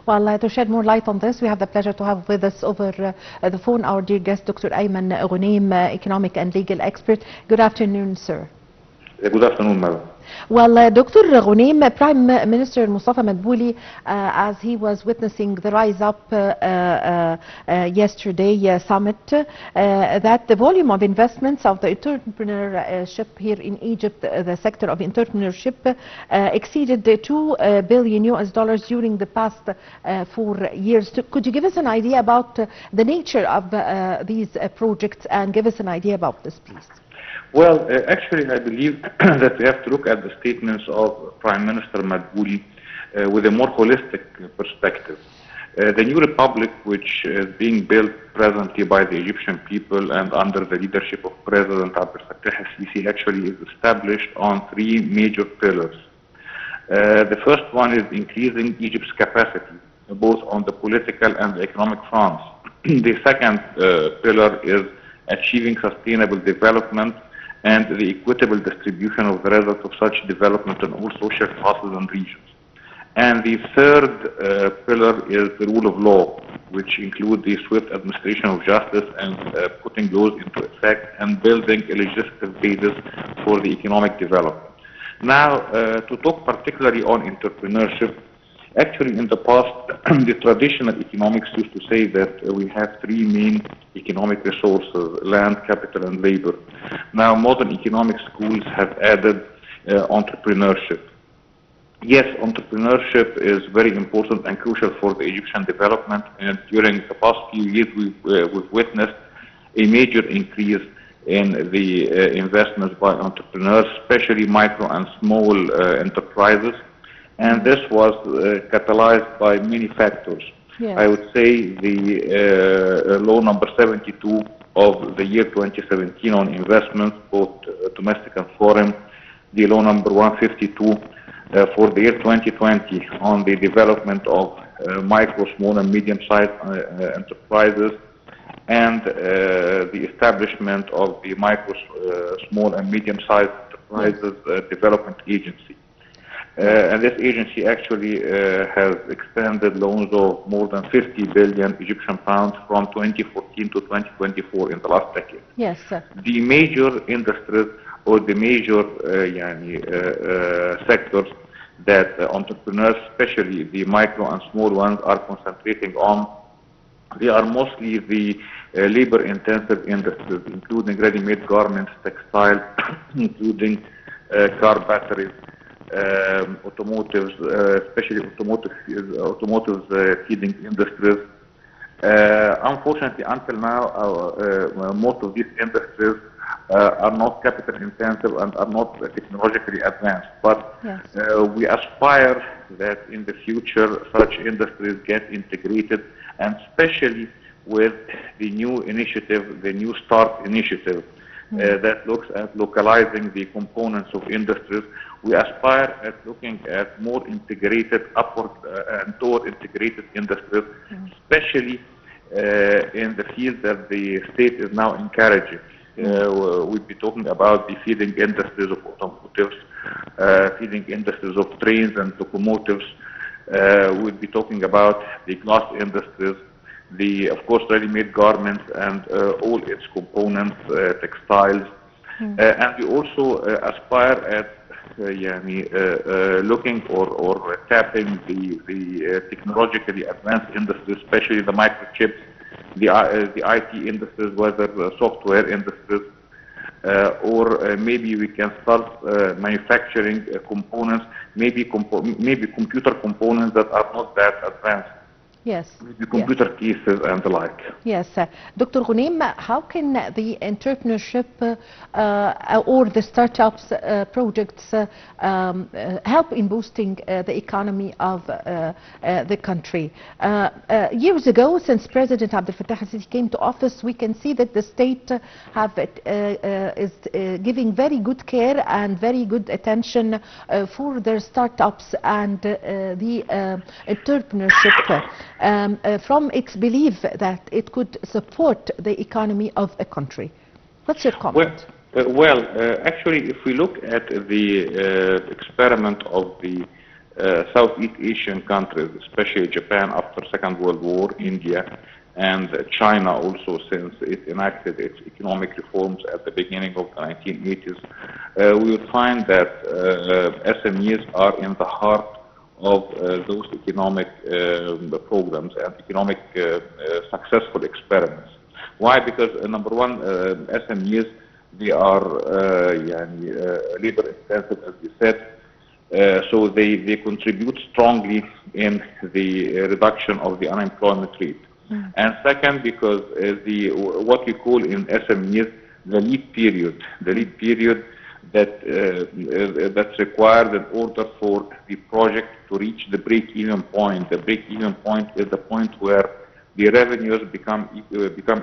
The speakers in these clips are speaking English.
Well, to shed more light on this, we have the pleasure to have with us over the phone our dear guest, Dr. Ayman Ghoneim, economic and legal expert. Good afternoon, sir. Good afternoon, madam. Well, Dr. Ghoneim, Prime Minister Mustafa Madbouli, as he was witnessing the Rise Up yesterday summit, that the volume of investments of the entrepreneurship here in Egypt, the sector of entrepreneurship, exceeded $2 billion during the past 4 years. Could you give us an idea about the nature of these projects and give us an idea about this, please? Well, actually, I believe that we have to look at the statements of Prime Minister Madbouli with a more holistic perspective. The new republic, which is being built presently by the Egyptian people and under the leadership of President Abdel Fattah al-Sisi, actually is established on 3 major pillars. The first one is increasing Egypt's capacity, both on the political and the economic fronts. The second pillar is achieving sustainable development and the equitable distribution of the results of such development in all social classes and regions. And the third pillar is the rule of law, which includes the swift administration of justice and putting laws into effect and building a legislative basis for the economic development. Now, to talk particularly on entrepreneurship, actually in the past, the traditional economics used to say that we have 3 main economic resources: land, capital, and labor. Now, modern economic schools have added entrepreneurship. Yes, entrepreneurship is very important and crucial for the Egyptian development, and during the past few years we've witnessed a major increase in the investments by entrepreneurs, especially micro and small enterprises. And this was catalyzed by many factors. Yes. I would say the law number 72 of the year 2017 on investments, both domestic and foreign, the law number 152 for the year 2020 on the development of micro, small, and medium-sized enterprises, and the establishment of the micro, small, and medium-sized enterprises Development Agency. And this agency actually has extended loans of more than 50 billion Egyptian pounds from 2014 to 2024 in the last decade. Yes, sir. The major industries or the major sectors that entrepreneurs, especially the micro and small ones, are concentrating on, they are mostly the labor-intensive industries, including ready-made garments, textile, including car batteries, automotives, especially automotive feeding industries. Unfortunately, until now, most of these industries are not capital intensive and are not technologically advanced. But yes, we aspire that in the future such industries get integrated, and especially with the new initiative, the New Start initiative, that looks at localizing the components of industries. We aspire at looking at more integrated, upward and toward integrated industries, especially in the field that the state is now encouraging. We'll be talking about the feeding industries of automotives, feeding industries of trains and locomotives. We'll be talking about the glass industries, of course, ready-made garments and all its components, textiles. And we also aspire at looking or tapping the technologically advanced industries, especially the microchips, the IT industries, whether software industries, or maybe we can start manufacturing components, maybe computer components that are not that advanced. Yes. Maybe computer cases and the like. Yes. Dr. Ghoneim, how can the entrepreneurship or the startups projects help in boosting the economy of the country? Years ago, since President Abdel Fattah al-Sisi came to office, we can see that the state is giving very good care and very good attention for their startups and the entrepreneurship. From its belief that it could support the economy of a country. What's your comment? Well, actually, if we look at the experiment of the Southeast Asian countries, especially Japan after Second World War, India, and China also since it enacted its economic reforms at the beginning of the 1980s, we would find that SMEs are in the heart of those economic programs and economic successful experiments. Why? Because number one, SMEs, they are labor intensive, as we said, so they contribute strongly in the reduction of the unemployment rate. And second, because what we call in SMEs the lead period that's required in order for the project to reach the break-even point. The break-even point is the point where the revenues become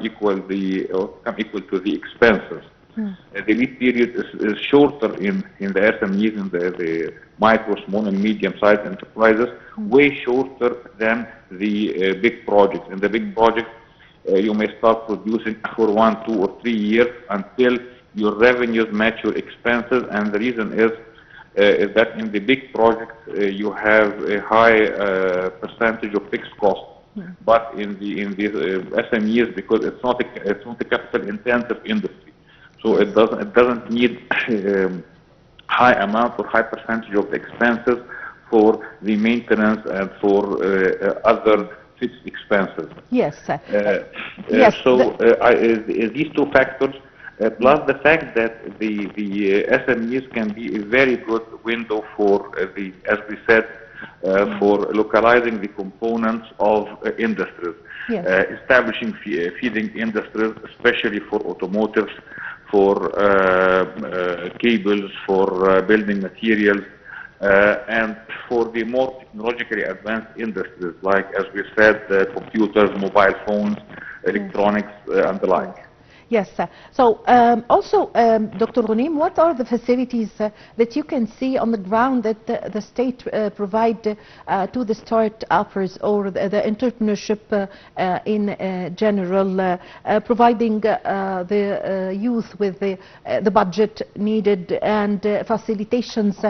equal to the expenses. The lead period is shorter in the SMEs, in the micro, small, and medium-sized enterprises, way shorter than the big projects. In the big projects, you may start producing for 1, 2, or 3 years until your revenues match your expenses, and the reason is that in the big projects you have a high percentage of fixed costs. But in the SMEs, because it's not a capital-intensive industry, so it doesn't need high amount or high percentage of expenses for the maintenance and for other fixed expenses. Yes. Yes. So these two factors, plus the fact that the SMEs can be a very good window for as we said, for localizing the components of industries, establishing feeding industries, especially for automotives, for cables, for building materials, and for the more technologically advanced industries, like, as we said, computers, mobile phones, electronics, and the like. Yes. So also, Dr. Ghoneim, what are the facilities that you can see on the ground that the state provide to the start-uppers or the entrepreneurship in general, providing the youth with the budget needed and facilitations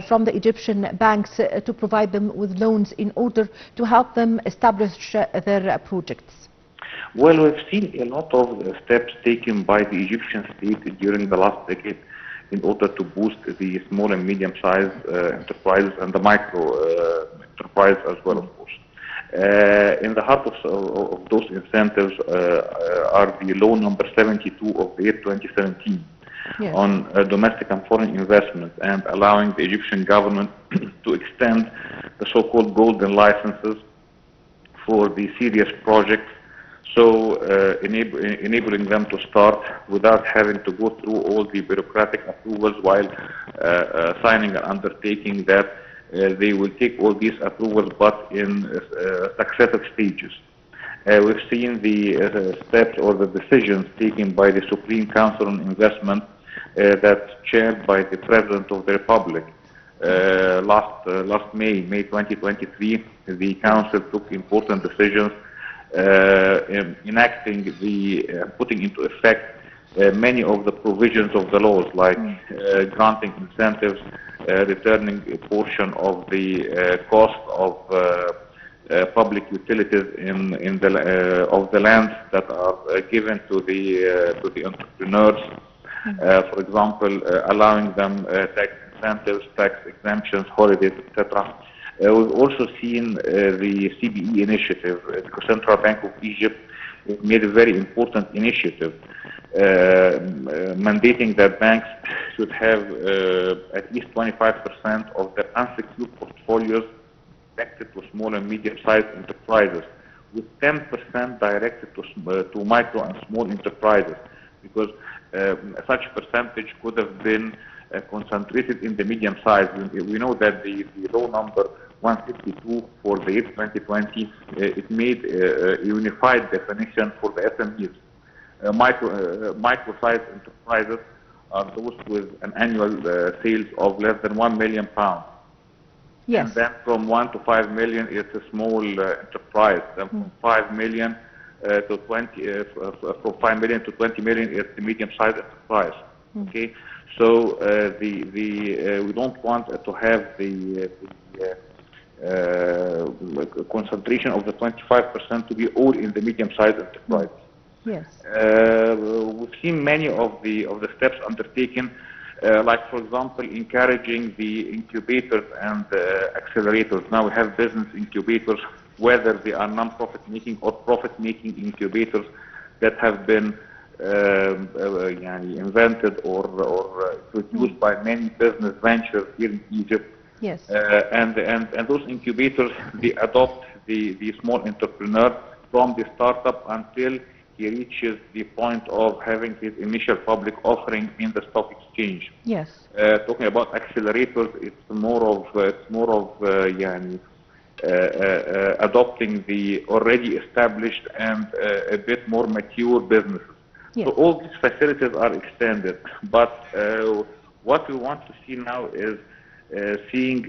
from the Egyptian banks to provide them with loans in order to help them establish their projects? Well, we've seen a lot of steps taken by the Egyptian state during the last decade in order to boost the small and medium-sized enterprises and the micro enterprise as well, of course. In the heart of those incentives are the law number 72 of the year 2017 on domestic and foreign investment, and allowing the Egyptian government to extend the so-called golden licenses for the serious projects, so enabling them to start without having to go through all the bureaucratic approvals while signing an undertaking that they will take all these approvals but in successive stages. We've seen the steps or the decisions taken by the Supreme Council on Investment that's chaired by the President of the Republic. Last May 2023, the Council took important decisions enacting putting into effect many of the provisions of the laws, like granting incentives, returning a portion of the cost of public utilities of the lands that are given to the entrepreneurs. For example, allowing them tax incentives, tax exemptions, holidays, etc. We've also seen the CBE initiative. The Central Bank of Egypt made a very important initiative mandating that banks should have at least 25% of their unsecured portfolios directed to small and medium-sized enterprises, with 10% directed to micro and small enterprises, because such percentage could have been concentrated in the medium size. We know that the law number 152 for the year 2020, it made a unified definition for the SMEs. Micro-sized enterprises are those with an annual sales of less than £1 million. Yes. And then from 1 to 5 million, it's a small enterprise. Then from 5 million to 20, from 5 million to 20 million, it's a medium-sized enterprise. Okay, So we don't want to have the concentration of the 25% to be all in the medium-sized enterprise. Yes. We've seen many of the steps undertaken, like for example, encouraging the incubators and accelerators. Now we have business incubators, whether they are non-profit making or profit making incubators that have been invented or produced by many business ventures here in Egypt. Yes. And those incubators, they adopt the small entrepreneur from the startup until he reaches the point of having his initial public offering in the stock exchange. Yes. Talking about accelerators, it's more of adopting the already established and a bit more mature businesses. Yes. So all these facilities are extended, but what we want to see now is seeing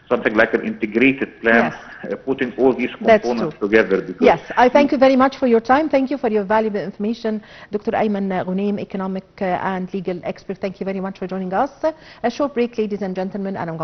something like an integrated plan, yes. Putting all these components together. Yes, I thank you very much for your time. Thank you for your valuable information, Dr. Ayman Ghoneim, economic and legal expert. Thank you very much for joining us. A short break, ladies and gentlemen, and I'm going